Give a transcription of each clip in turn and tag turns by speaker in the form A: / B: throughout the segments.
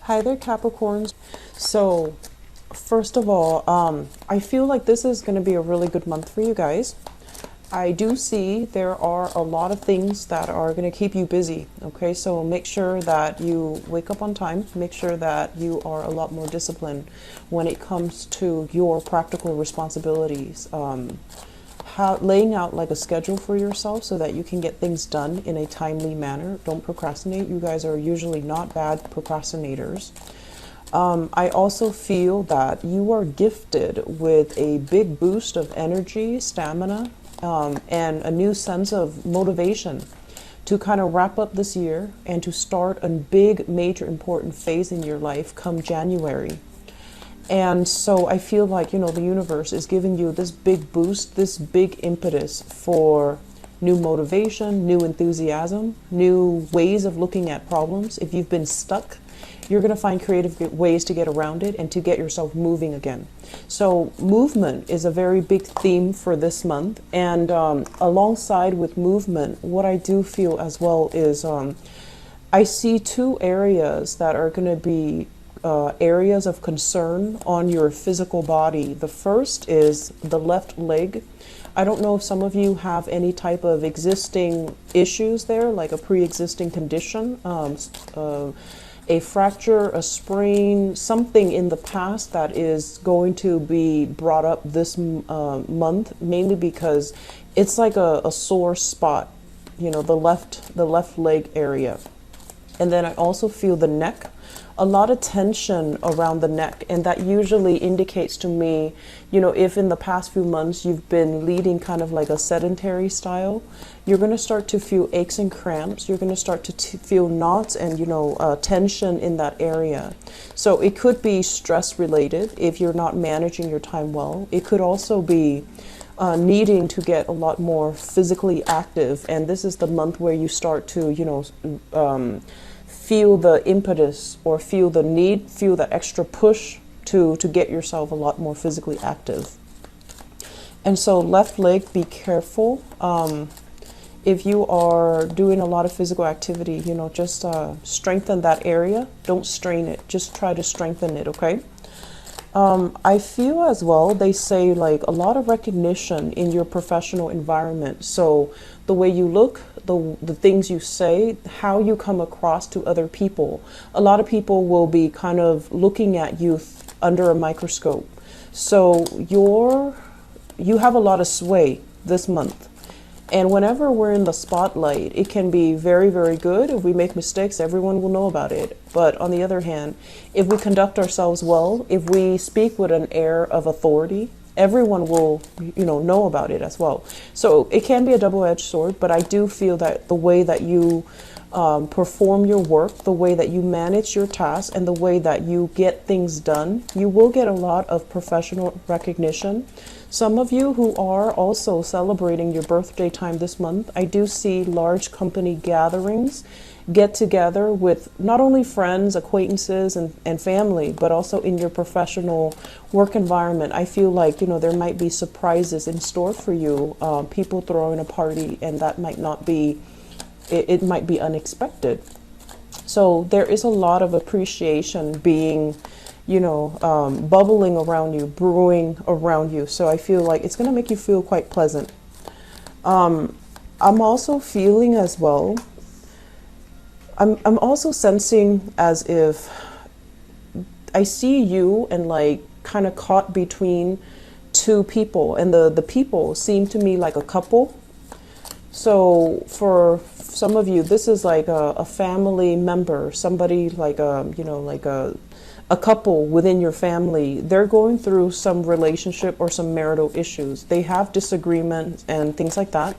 A: Hi there, Capricorns. So, first of all, I feel like this is going to be a really good month for you guys. I do see there are a lot of things that are going to keep you busy. Okay, so make sure that you wake up on time. Make sure that you are a lot more disciplined when it comes to your practical responsibilities. Laying out like a schedule for yourself so that you can get things done in a timely manner. Don't procrastinate. You guys are usually not bad procrastinators. I also feel that you are gifted with a big boost of energy, stamina, and a new sense of motivation to kind of wrap up this year and to start a big, major, important phase in your life come January. And so I feel like, you know, the universe is giving you this big boost, this big impetus for new motivation, new enthusiasm, new ways of looking at problems. If you've been stuck, you're going to find creative ways to get around it and to get yourself moving again. So movement is a very big theme for this month. And alongside with movement, what I do feel as well is I see two areas that are going to be areas of concern on your physical body. The first is the left leg. I don't know if some of you have any type of existing issues there, like a pre-existing condition, a fracture, a sprain, something in the past that is going to be brought up this month, mainly because it's like a sore spot, you know, the left leg area. And then I also feel the neck, a lot of tension around the neck. And that usually indicates to me, you know, if in the past few months you've been leading kind of like a sedentary style, you're going to start to feel aches and cramps. You're going to start to feel knots and, you know, tension in that area. So it could be stress related if you're not managing your time well. It could also be needing to get a lot more physically active. And this is the month where you start to, you know, feel the impetus or feel the need, feel the extra push to get yourself a lot more physically active. And so left leg, be careful. If you are doing a lot of physical activity, you know, just strengthen that area. Don't strain it. Just try to strengthen it, okay? I feel as well, they say like a lot of recognition in your professional environment. So the way you look, the things you say, how you come across to other people. A lot of people will be kind of looking at you under a microscope. So you have a lot of sway this month. And whenever we're in the spotlight, it can be very, very good. If we make mistakes, everyone will know about it. But on the other hand, if we conduct ourselves well, if we speak with an air of authority, everyone will, you know about it as well. So it can be a double-edged sword, but I do feel that the way that you perform your work, the way that you manage your tasks, and the way that you get things done, you will get a lot of professional recognition. Some of you who are also celebrating your birthday time this month, I do see large company gatherings, get together with not only friends, acquaintances, and family, but also in your professional work environment. I feel like, you know, there might be surprises in store for you, people throwing a party, and that might not be, it might be unexpected. So there is a lot of appreciation being, you know, bubbling around you, brewing around you. So I feel like it's going to make you feel quite pleasant. I'm also feeling as well, I'm also sensing as if I see you and like kind of caught between two people, and the people seem to me like a couple. So for some of you, this is like a family member, somebody like you know, like a couple within your family. They're going through some relationship or some marital issues. They have disagreements and things like that.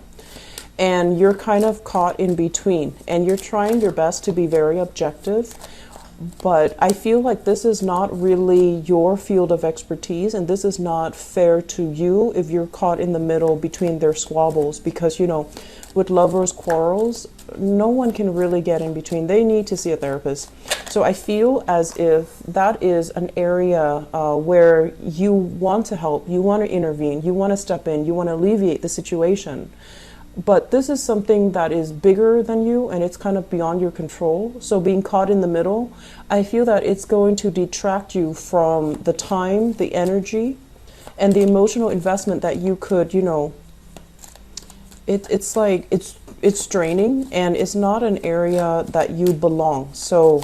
A: And you're kind of caught in between, and you're trying your best to be very objective. But I feel like this is not really your field of expertise, and this is not fair to you if you're caught in the middle between their squabbles, because, you know, with lovers' quarrels, no one can really get in between. They need to see a therapist. So I feel as if that is an area where you want to help, you want to intervene, you want to step in, you want to alleviate the situation. But this is something that is bigger than you and it's kind of beyond your control. So being caught in the middle, I feel that it's going to detract you from the time, the energy, and the emotional investment that you could, you know, it's like it's draining, and it's not an area that you belong. So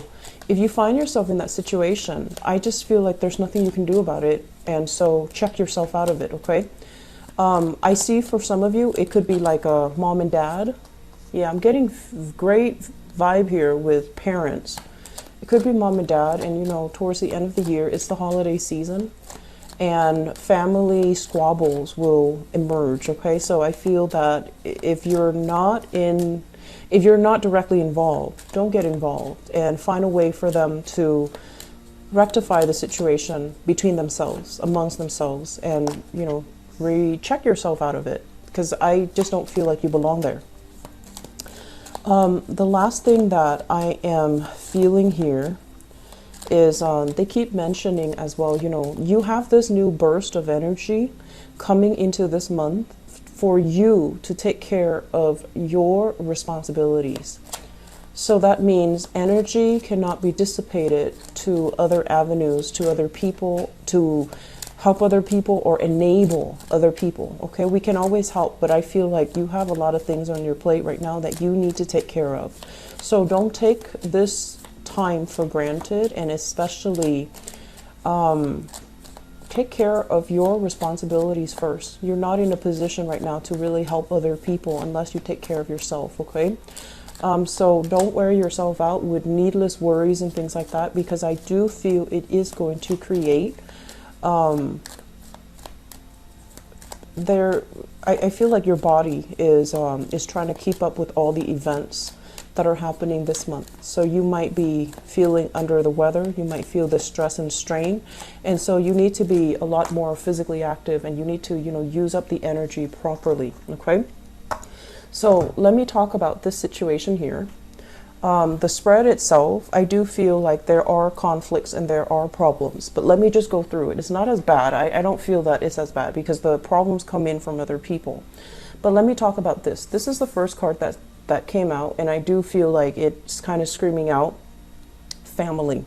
A: if you find yourself in that situation, I just feel like there's nothing you can do about it. And so check yourself out of it, okay? I see for some of you, it could be like a mom and dad. Yeah, I'm getting great vibe here with parents. It could be mom and dad, and you know, towards the end of the year, it's the holiday season, and family squabbles will emerge, okay? So I feel that if you're not directly involved, don't get involved, and find a way for them to rectify the situation between themselves, amongst themselves, and, you know, recheck yourself out of it, because I just don't feel like you belong there. The last thing that I am feeling here is they keep mentioning as well, you know, you have this new burst of energy coming into this month for you to take care of your responsibilities. So that means energy cannot be dissipated to other avenues, to other people, to help other people or enable other people. Okay, we can always help, but I feel like you have a lot of things on your plate right now that you need to take care of. So don't take this time for granted, and especially take care of your responsibilities first. You're not in a position right now to really help other people unless you take care of yourself, okay? So don't wear yourself out with needless worries and things like that, because I do feel it is going to create I feel like your body is trying to keep up with all the events that are happening this month. So you might be feeling under the weather, you might feel the stress and strain, and so you need to be a lot more physically active, and you need to, you know, use up the energy properly, okay? So let me talk about this situation here. The spread itself, I do feel like there are conflicts and there are problems, but let me just go through it. It's not as bad. I don't feel that it's as bad because the problems come in from other people. But let me talk about this. This is the first card that came out, and I do feel like it's kind of screaming out family.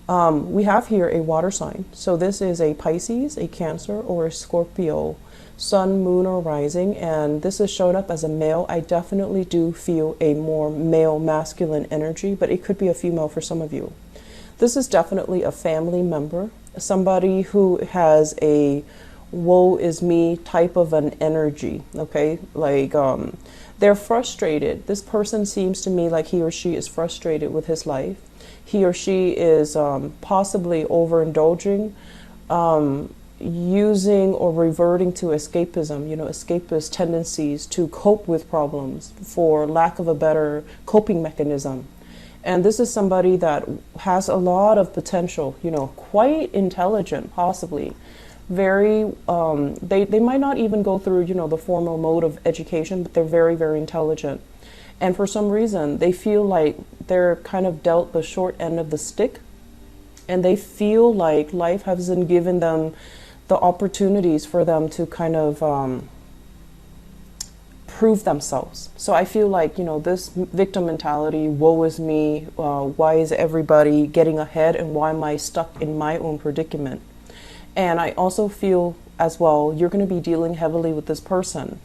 A: We have here a water sign. So this is a Pisces, a Cancer, or a Scorpio sun, moon, or rising, and this is showing up as a male. I definitely do feel a more male masculine energy, but it could be a female for some of you. This is definitely a family member, somebody who has a woe is me type of an energy, okay? Like they're frustrated. This person seems to me like he or she is frustrated with his life. He or she is possibly overindulging, using or reverting to escapism, you know, escapist tendencies to cope with problems for lack of a better coping mechanism. And this is somebody that has a lot of potential, you know, quite intelligent, possibly very, they might not even go through, you know, the formal mode of education, but they're very, very intelligent. And for some reason, they feel like they're kind of dealt the short end of the stick, and they feel like life hasn't given them the opportunities for them to kind of prove themselves. So I feel like, you know, this victim mentality, woe is me, why is everybody getting ahead and why am I stuck in my own predicament? And I also feel as well, you're going to be dealing heavily with this person.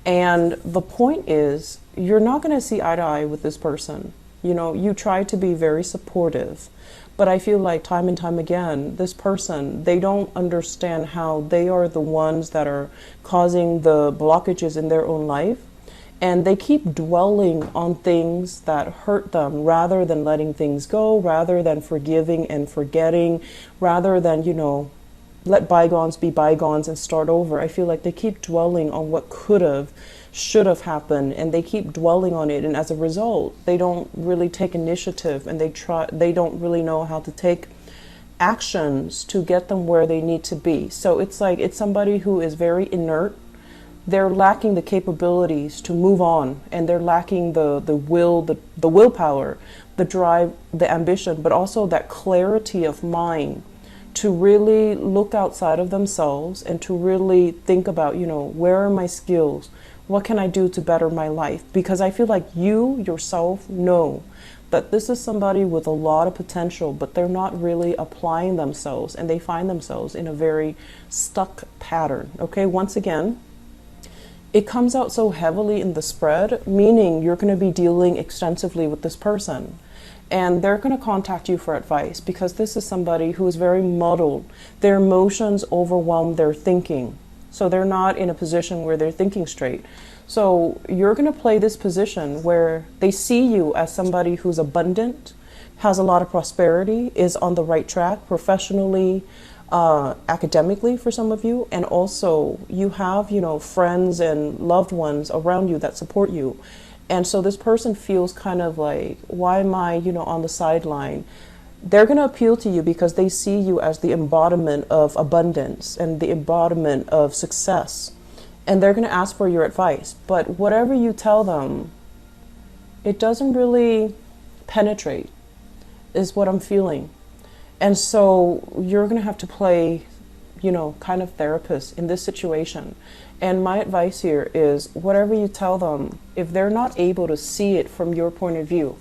A: And the point is, you're not going to see eye to eye with this person. You know, you try to be very supportive, but I feel like time and time again, this person, they don't understand how they are the ones that are causing the blockages in their own life. And they keep dwelling on things that hurt them rather than letting things go, rather than forgiving and forgetting, rather than, you know, let bygones be bygones and start over. I feel like they keep dwelling on what could have, should have happened, and they keep dwelling on it, and as a result they don't really take initiative, and they don't really know how to take actions to get them where they need to be. So it's like it's somebody who is very inert. They're lacking the capabilities to move on, and they're lacking the will, the willpower, the drive, the ambition, but also that clarity of mind to really look outside of themselves and to really think about, you know, where are my skills? What can I do to better my life? Because I feel like you yourself know that this is somebody with a lot of potential, but they're not really applying themselves, and they find themselves in a very stuck pattern. Okay, once again, it comes out so heavily in the spread, meaning you're going to be dealing extensively with this person. And they're going to contact you for advice because this is somebody who is very muddled. Their emotions overwhelm their thinking. So they're not in a position where they're thinking straight. So you're going to play this position where they see you as somebody who's abundant, has a lot of prosperity, is on the right track professionally, academically for some of you. And also you have, friends and loved ones around you that support you. And so this person feels kind of like, why am I, on the sideline? They're going to appeal to you because they see you as the embodiment of abundance and the embodiment of success. And they're going to ask for your advice. But whatever you tell them, it doesn't really penetrate, is what I'm feeling. And so you're going to have to play, kind of therapist in this situation. And my advice here is whatever you tell them, if they're not able to see it from your point of view,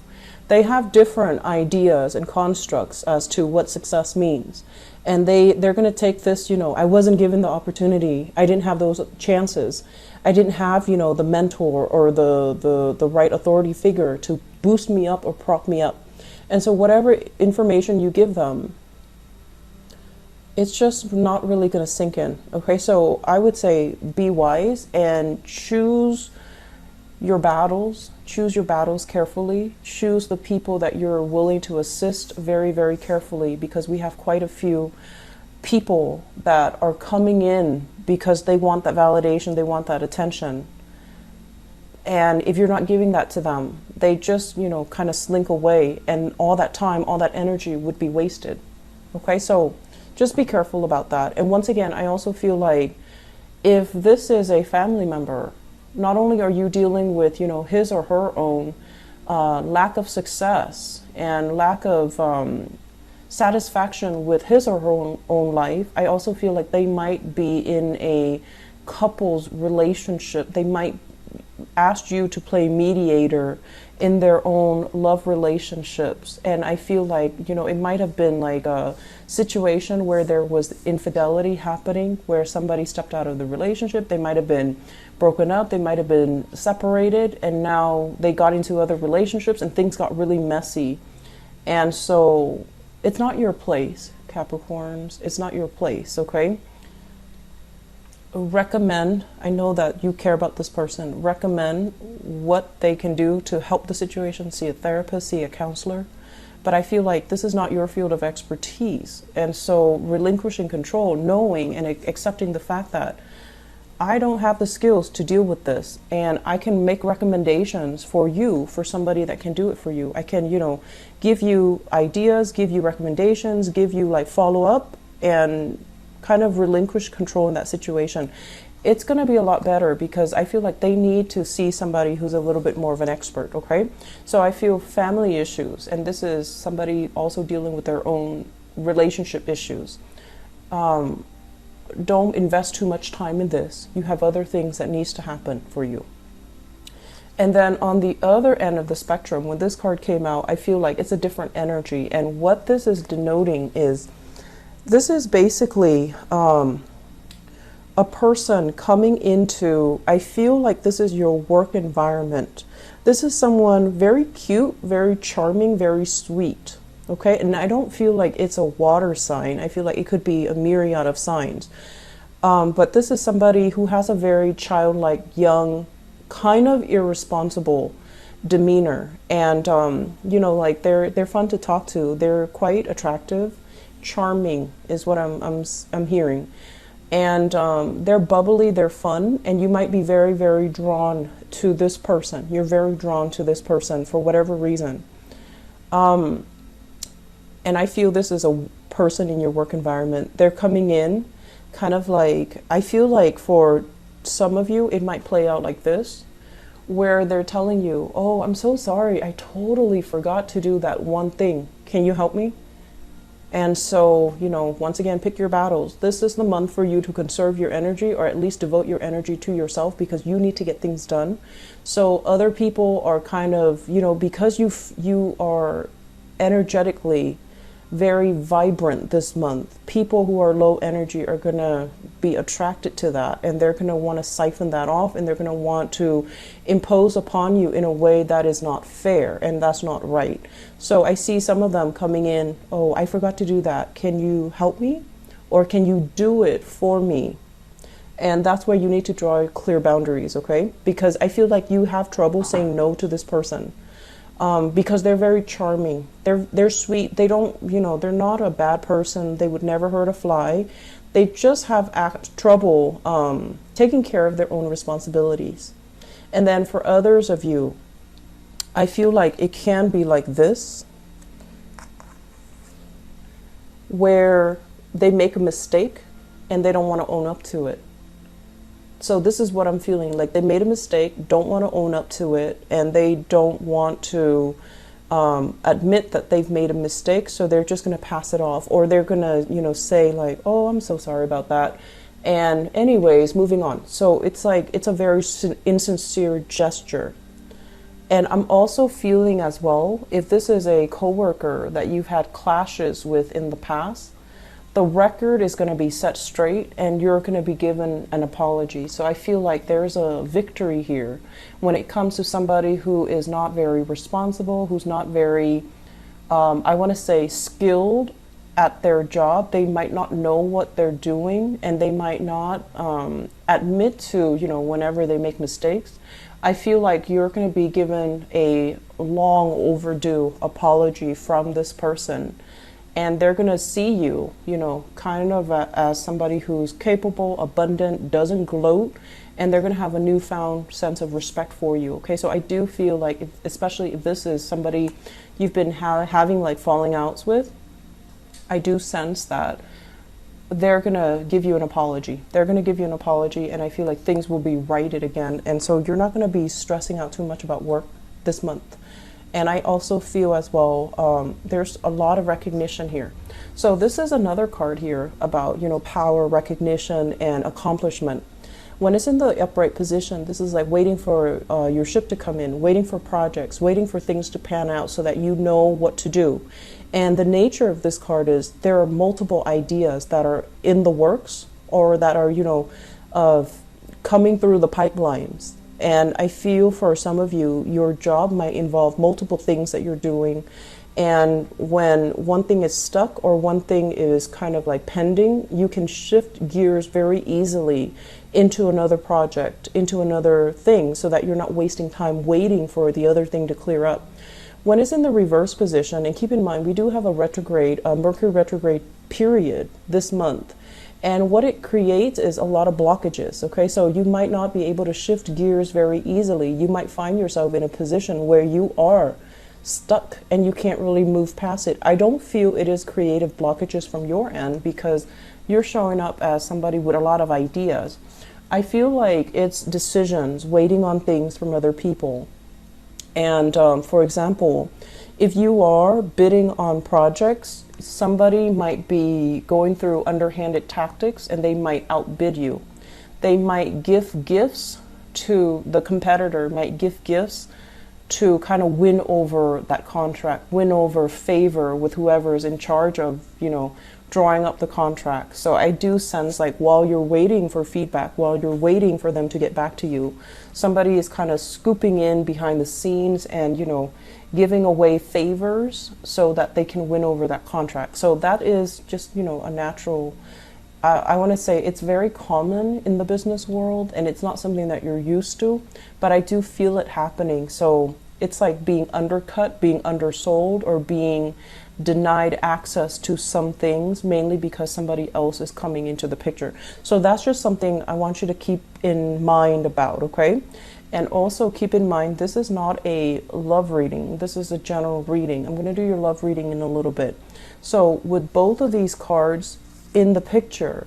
A: they have different ideas and constructs as to what success means. And they're going to take this, I wasn't given the opportunity. I didn't have those chances. I didn't have, the mentor or the right authority figure to boost me up or prop me up. And so whatever information you give them, it's just not really going to sink in. Okay, so I would say be wise and choose your battles carefully. Choose the people that you're willing to assist very, very carefully, because we have quite a few people that are coming in because they want that validation, they want that attention. And if you're not giving that to them, they just, kind of slink away, and all that time, all that energy would be wasted. Okay, so just be careful about that. And once again, I also feel like if this is a family member, not only are you dealing with, his or her own lack of success and lack of satisfaction with his or her own life, I also feel like they might be in a couple's relationship. They might ask you to play mediator in their own love relationships. And I feel like, it might have been like a situation where there was infidelity happening, where somebody stepped out of the relationship. They might have been broken up, they might have been separated, and now they got into other relationships and things got really messy. And so it's not your place, Capricorns. It's not your place, okay? Recommend, I know that you care about this person, recommend what they can do to help the situation. See a therapist, see a counselor. But I feel like this is not your field of expertise. And so relinquishing control, knowing and accepting the fact that I don't have the skills to deal with this, and I can make recommendations for you, for somebody that can do it for you. I can, give you ideas, give you recommendations, give you like follow up, and kind of relinquish control in that situation. It's going to be a lot better, because I feel like they need to see somebody who's a little bit more of an expert, okay? So I feel family issues, and this is somebody also dealing with their own relationship issues. Don't invest too much time in this. You have other things that needs to happen for you. And then on the other end of the spectrum, when this card came out, I feel like it's a different energy. And what this is denoting is, this is basically a person coming into, I feel like this is your work environment. This is someone very cute, very charming, very sweet. Okay, and I don't feel like it's a water sign. I feel like it could be a myriad of signs. But this is somebody who has a very childlike, young, kind of irresponsible demeanor. And, like they're fun to talk to. They're quite attractive. Charming is what I'm hearing. And they're bubbly, they're fun, and you might be very, very drawn to this person. You're very drawn to this person for whatever reason. And I feel this is a person in your work environment. They're coming in kind of like, I feel like for some of you, it might play out like this, where they're telling you, oh, I'm so sorry, I totally forgot to do that one thing. Can you help me? And so, you know, once again, pick your battles. This is the month for you to conserve your energy, or at least devote your energy to yourself, because you need to get things done. So other people are kind of, you know, because you are energetically very vibrant this month, people who are low energy are going to be attracted to that, and they're going to want to siphon that off, and they're going to want to impose upon you in a way that is not fair, and that's not right. So I see some of them coming in, oh, I forgot to do that, can you help me, or can you do it for me? And that's where you need to draw clear boundaries, okay? Because I feel like you have trouble saying no to this person. Because they're very charming. They're sweet. They don't, you know, they're not a bad person. They would never hurt a fly. They just have trouble taking care of their own responsibilities. And then for others of you, I feel like it can be like this, where they make a mistake and they don't want to own up to it. So this is what I'm feeling, like they made a mistake, don't want to own up to it, and they don't want to admit that they've made a mistake, so they're just going to pass it off, or they're going to, you know, say like, oh, I'm so sorry about that. And anyways, moving on. So it's like, it's a very insincere gesture. And I'm also feeling as well, if this is a coworker that you've had clashes with in the past, the record is going to be set straight and you're going to be given an apology. So I feel like there's a victory here when it comes to somebody who is not very responsible, who's not very, I want to say, skilled at their job. They might not know what they're doing, and they might not admit to, you know, whenever they make mistakes. I feel like you're going to be given a long overdue apology from this person. And they're going to see you, you know, kind of as somebody who's capable, abundant, doesn't gloat, and they're going to have a newfound sense of respect for you. Okay, so I do feel like, especially if this is somebody you've been having like falling outs with, I do sense that they're going to give you an apology. They're going to give you an apology, and I feel like things will be righted again. And so you're not going to be stressing out too much about work this month. And I also feel as well, there's a lot of recognition here. So this is another card here about, you know, power, recognition, and accomplishment. When it's in the upright position, this is like waiting for your ship to come in, waiting for projects, waiting for things to pan out so that you know what to do. And the nature of this card is there are multiple ideas that are in the works, or that are, you know, coming through the pipelines. And I feel for some of you, your job might involve multiple things that you're doing. And when one thing is stuck or one thing is kind of like pending, you can shift gears very easily into another project, into another thing, so that you're not wasting time waiting for the other thing to clear up. When it's in the reverse position, and keep in mind, we do have a retrograde, Mercury retrograde period this month. And what it creates is a lot of blockages, okay? So you might not be able to shift gears very easily. You might find yourself in a position where you are stuck and you can't really move past it. I don't feel it is creative blockages from your end, because you're showing up as somebody with a lot of ideas. I feel like it's decisions, waiting on things from other people. And for example, if you are bidding on projects, somebody might be going through underhanded tactics and they might outbid you. They might give gifts to the competitor, might give gifts to kind of win over that contract, win over favor with whoever is in charge of, you know, drawing up the contract. So I do sense like while you're waiting for feedback, while you're waiting for them to get back to you, somebody is kind of scooping in behind the scenes and, you know, giving away favors so that they can win over that contract. So that is just, you know, a natural, I want to say it's very common in the business world, and it's not something that you're used to, but I do feel it happening. So it's like being undercut, being undersold, or being denied access to some things, mainly because somebody else is coming into the picture. So that's just something I want you to keep in mind about, okay? And also keep in mind, this is not a love reading. This is a general reading. I'm going to do your love reading in a little bit. So with both of these cards in the picture,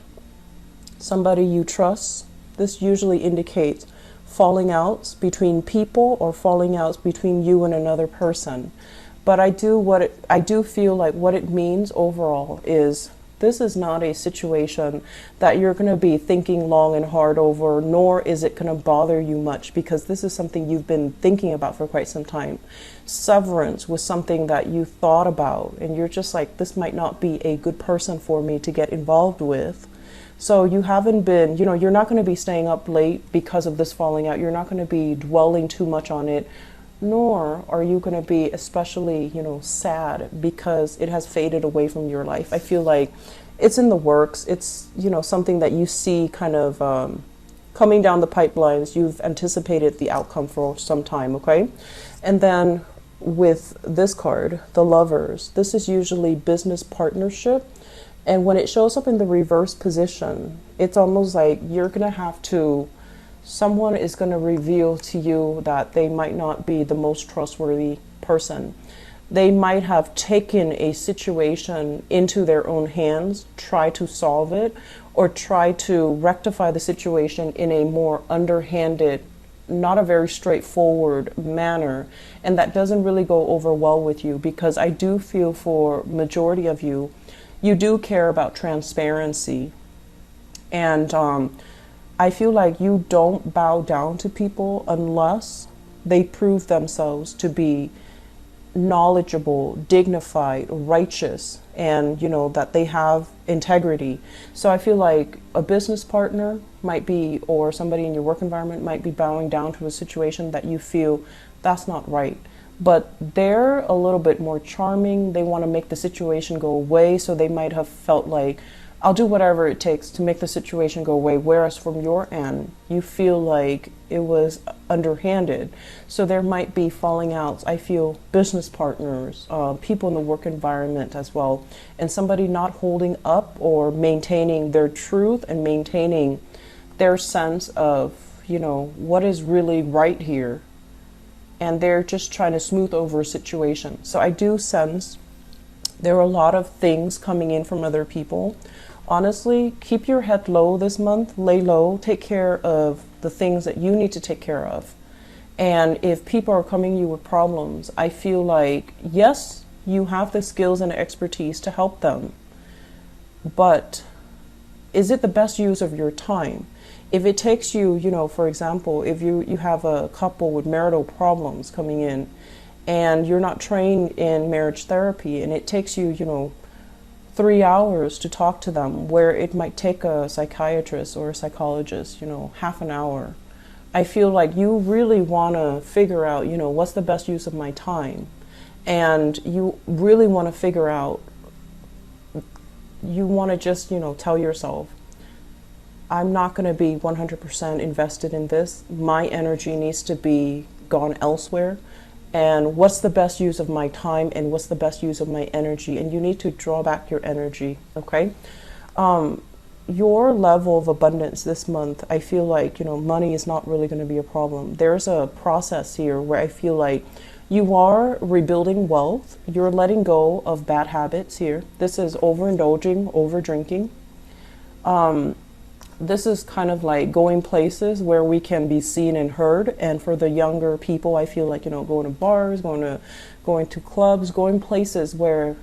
A: somebody you trust, this usually indicates falling outs between people or falling outs between you and another person. But I do feel like what it means overall is this is not a situation that you're going to be thinking long and hard over, nor is it going to bother you much, because this is something you've been thinking about for quite some time. Severance was something that you thought about, and you're just like, this might not be a good person for me to get involved with. So you haven't been, you're not going to be staying up late because of this falling out. You're not going to be dwelling too much on it, nor are you going to be especially, sad because it has faded away from your life. I feel like it's in the works. It's, something that you see kind of coming down the pipelines. You've anticipated the outcome for some time, okay? And then with this card, the Lovers, this is usually business partnership. And when it shows up in the reverse position, it's almost like you're going to have to, someone is going to reveal to you that they might not be the most trustworthy person. They might have taken a situation into their own hands, try to solve it, or try to rectify the situation in a more underhanded, not a very straightforward manner. And that doesn't really go over well with you, because I do feel for majority of you, you do care about transparency. And I feel like you don't bow down to people unless they prove themselves to be knowledgeable, dignified, righteous, and that they have integrity. So I feel like a business partner might be, or somebody in your work environment might be bowing down to a situation that you feel that's not right. But they're a little bit more charming. They want to make the situation go away. So they might have felt like, I'll do whatever it takes to make the situation go away. Whereas from your end, you feel like it was underhanded. So there might be falling outs. I feel business partners, people in the work environment as well. And somebody not holding up or maintaining their truth and maintaining their sense of, what is really right here. And they're just trying to smooth over a situation. So I do sense there are a lot of things coming in from other people. Honestly, keep your head low this month, lay low, take care of the things that you need to take care of. And if people are coming to you with problems, I feel like, yes, you have the skills and expertise to help them, but is it the best use of your time? If it takes you, for example, if you have a couple with marital problems coming in and you're not trained in marriage therapy, and it takes you, 3 hours to talk to them, where it might take a psychiatrist or a psychologist, half an hour. I feel like you really want to figure out, what's the best use of my time? And you really want to figure out, you want to just, tell yourself, I'm not going to be 100% invested in this. My energy needs to be gone elsewhere. And what's the best use of my time, and what's the best use of my energy? And you need to draw back your energy, okay? Your level of abundance this month, I feel like, money is not really going to be a problem. There's a process here where I feel like you are rebuilding wealth. You're letting go of bad habits here. This is overindulging, over drinking. This is kind of like going places where we can be seen and heard. And for the younger people, I feel like, going to bars, going to clubs, going places where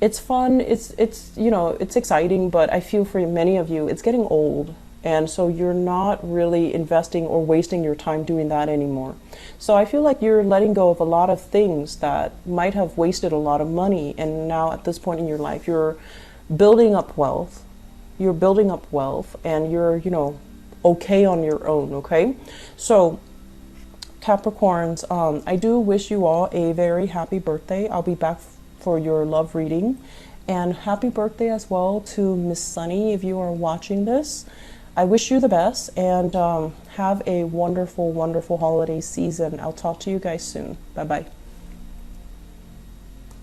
A: it's fun, it's exciting, but I feel for many of you, it's getting old. And so you're not really investing or wasting your time doing that anymore. So I feel like you're letting go of a lot of things that might have wasted a lot of money. And now at this point in your life, you're building up wealth. You're building up wealth, and you're, okay on your own, okay? So Capricorns, I do wish you all a very happy birthday. I'll be back for your love reading. And happy birthday as well to Miss Sunny if you are watching this. I wish you the best, and have a wonderful, wonderful holiday season. I'll talk to you guys soon. Bye-bye.